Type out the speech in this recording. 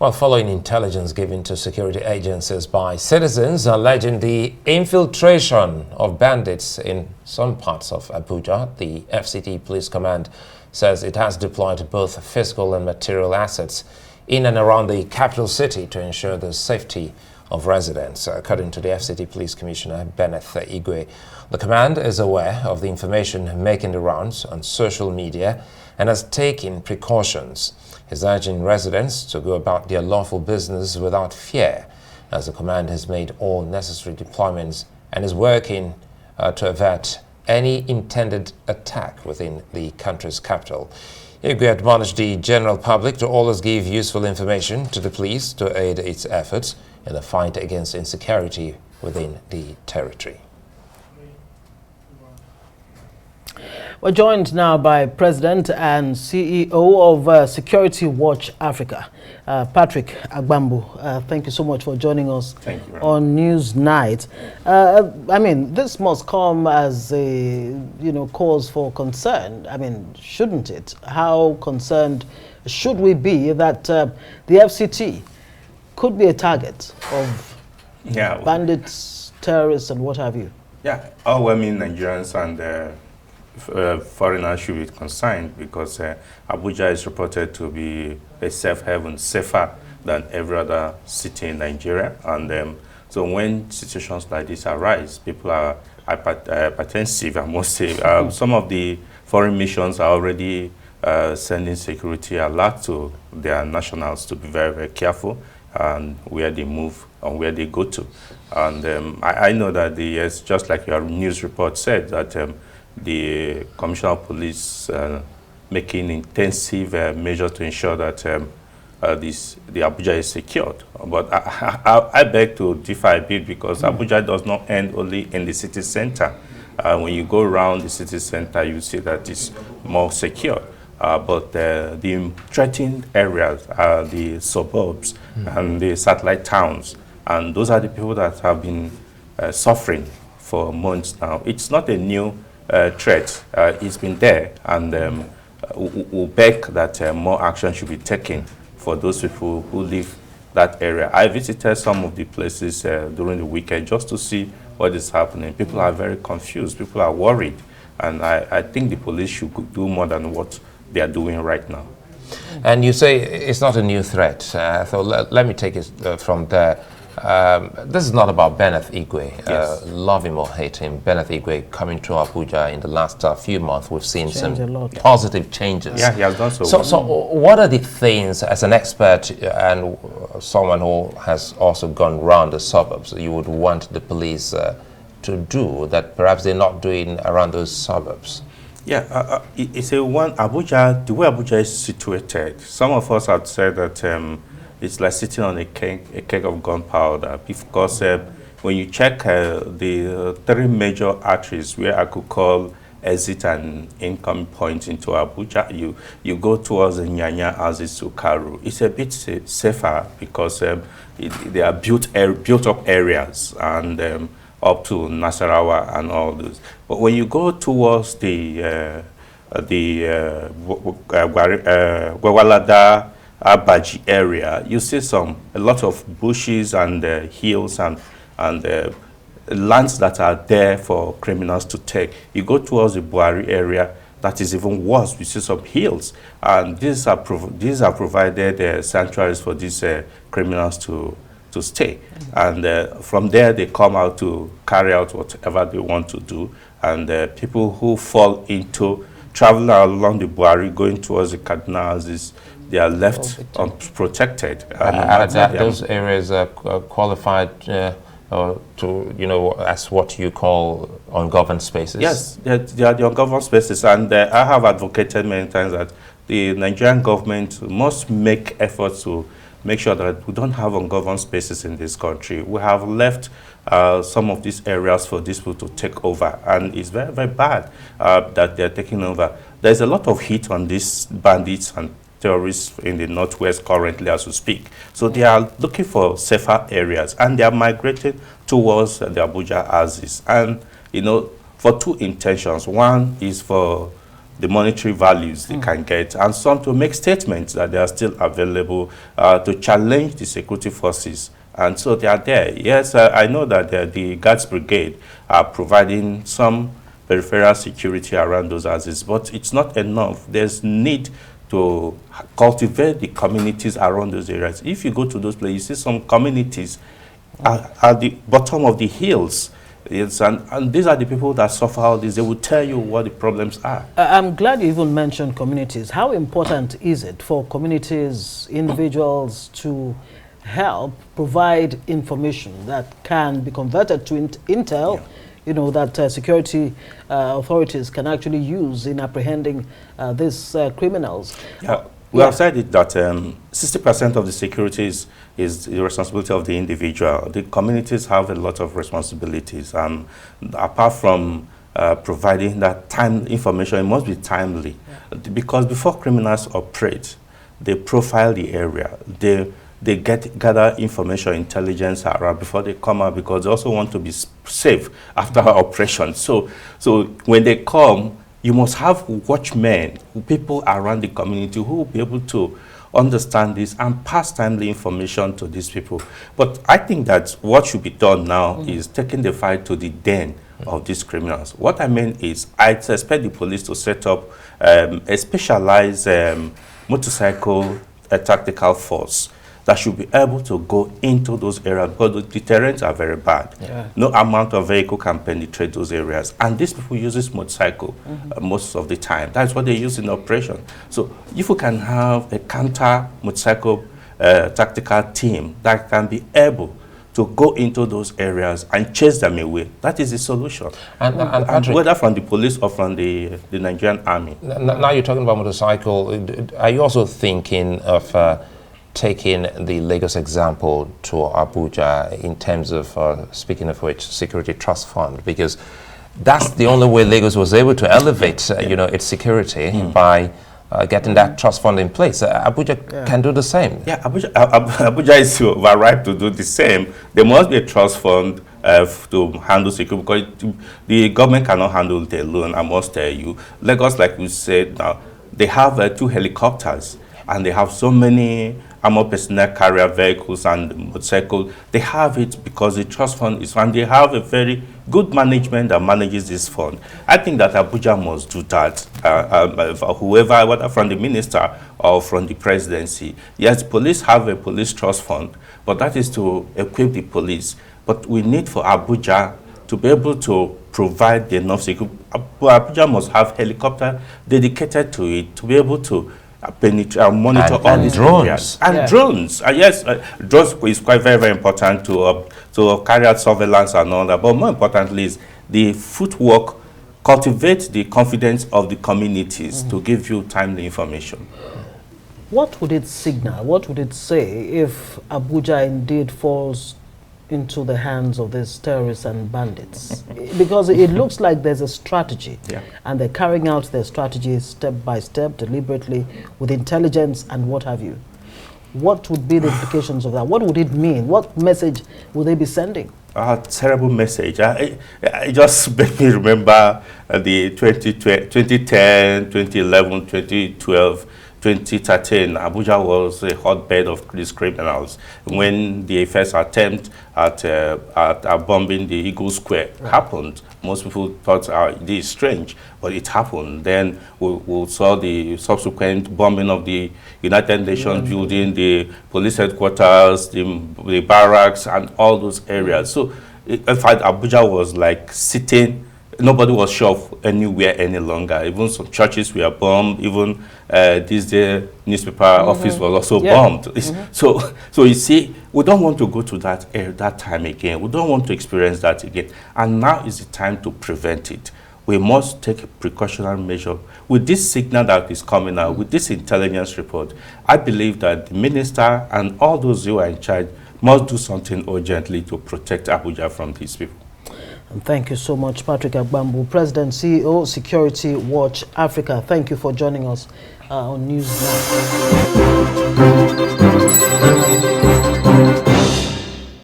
Well, following intelligence given to security agencies by citizens alleging the infiltration of bandits in some parts of Abuja, the FCT Police Command says it has deployed both physical and material assets in and around the capital city to ensure the safety of residents. According to the FCT Police Commissioner, Benneth Igwe, the command is aware of the information making the rounds on social media and has taken precautions. He's urging residents to go about their lawful business without fear, as the command has made all necessary deployments and is working to avert any intended attack within the country's capital. Igwe admonished the general public to always give useful information to the police to aid its efforts in the fight against insecurity within the territory. We're joined now by President and CEO of Security Watch Africa, Patrick Agbambu. Thank you so much for joining us on News Night. I mean, this must come as a cause for concern. I mean, shouldn't it? How concerned should we be that the FCT could be a target of bandits, terrorists, and what have you? Yeah, all women, Nigerians, and foreigners should be concerned because Abuja is reported to be a safe haven, safer than every other city in Nigeria. And so when situations like this arise, people are hypertensive, I must say. Some of the foreign missions are already sending security alert to their nationals to be very, very careful and where they move and where they go to. And I know that just like your news report said, that the Commissioner of Police making intensive measures to ensure that the Abuja is secured. But I beg to differ a bit because Abuja does not end only in the city center. When you go around the city center, you see that it's more secure. But the threatened areas are the suburbs and the satellite towns. And those are the people that have been suffering for months now. It's not a new threat. It's been there, and we beg that more action should be taken for those people who live that area. I visited some of the places during the weekend just to see what is happening. People are very confused. People are worried, and I think the police should do more than what they are doing right now. And you say it's not a new threat. So let me take it from there. This is not about Benneth Igwe. Yes. Love him or hate him, Benneth Igwe coming to Abuja in the last few months, we've seen some positive changes. Yeah, he has done so. So what are the things, as an expert and someone who has also gone around the suburbs, you would want the police to do that perhaps they're not doing around those suburbs? Yeah, it's Abuja, the way Abuja is situated, some of us have said that it's like sitting on a keg of gunpowder, because when you check the three major arteries where I could call exit and income point into Abuja, you go towards the Nyanya houses to Karu. It's a bit safer because they are built up areas and up to Nasarawa and all this. But when you go towards the Gwawalada, Abaji area, you see a lot of bushes and hills and lands that are there for criminals to take. You go towards the Buhari area, that is even worse. We see some hills, and these are provided sanctuaries for these criminals to stay. And from there, they come out to carry out whatever they want to do. And people who fall into traveling along the Buhari, going towards the Kaduna houses, they are left unprotected. Those areas are qualified to, as what you call ungoverned spaces? Yes, they are the ungoverned spaces. And I have advocated many times that the Nigerian government must make efforts to make sure that we don't have ungoverned spaces in this country. We have left some of these areas for these people to take over, and it's very, very bad that they're taking over. There's a lot of heat on these bandits and terrorists in the northwest currently as we speak. So they are looking for safer areas, and they are migrating towards the Abuja houses. And, for two intentions. One is for the monetary values they can get, and some to make statements that they are still available to challenge the security forces. And so they are there. Yes, I know that the Guards Brigade are providing some peripheral security around those houses, but it's not enough. There's need to cultivate the communities around those areas. If you go to those places, you see some communities at the bottom of the hills. Yes, and these are the people that suffer all this. They will tell you what the problems are. I'm glad you even mentioned communities. How important is it for communities, individuals to help provide information that can be converted to intel, you know, that security authorities can actually use in apprehending these criminals? Yeah. We have said it that 60% of the security is the responsibility of the individual. The communities have a lot of responsibilities. Apart from providing that information, it must be timely. Because before criminals operate, they profile the area. They gather information, intelligence around before they come out, because they also want to be safe after operation. So when they come, you must have watchmen, people around the community who will be able to understand this and pass timely information to these people. But I think that what should be done now is taking the fight to the den of these criminals. What I mean is, I expect the police to set up a specialized motorcycle tactical force that should be able to go into those areas, because the terrains are very bad. No amount of vehicle can penetrate those areas. And these people use this motorcycle most of the time. That's what they use in operation. So if we can have a counter motorcycle tactical team that can be able to go into those areas and chase them away, that is the solution. And whether from the police or from the Nigerian army. Now you're talking about motorcycle. Are you also thinking of taking the Lagos example to Abuja in terms of, speaking of which, security trust fund? Because that's the only way Lagos was able to elevate, you know, its security by getting that trust fund in place. Abuja can do the same. Yeah, Abuja is ripe to do the same. There must be a trust fund to handle security, because the government cannot handle it alone. I must tell you, Lagos, like we said now, they have 2 helicopters, and they have so many armored personnel carrier vehicles and motorcycles. They have it because the trust fund is, and they have a very good management that manages this fund. I think that Abuja must do that. Whoever, whether from the minister or from the presidency. Yes, police have a police trust fund, but that is to equip the police. But we need for Abuja to be able to provide enough security. Abuja must have helicopter dedicated to it to be able to monitor all these drones areas. And drones. Yes, drones is quite very important to carry out surveillance and all that. But more importantly is the footwork, cultivate the confidence of the communities to give you timely information. What would it signal? What would it say if Abuja indeed falls into the hands of these terrorists and bandits? Because it looks like there's a strategy, and they're carrying out their strategy step by step, deliberately, with intelligence and what have you. What would be the implications of that? What would it mean? What message would they be sending? A terrible message. I just make me remember the 2010, 2011, 2012, 2013, Abuja was a hotbed of these criminals. When the first attempt at bombing the Eagle Square happened, most people thought this is strange, but it happened. Then we saw the subsequent bombing of the United Nations building, the police headquarters, the barracks, and all those areas. So, in fact, Abuja was like sitting. Nobody was sure of anywhere any longer. Even some churches were bombed. Even this day, newspaper office was also bombed. So you see, we don't want to go to that time again. We don't want to experience that again. And now is the time to prevent it. We must take a precautionary measure. With this signal that is coming out, with this intelligence report, I believe that the minister and all those who are in charge must do something urgently to protect Abuja from these people. And thank you so much, Patrick Agbambu, President, CEO, Security Watch Africa. Thank you for joining us on News Now.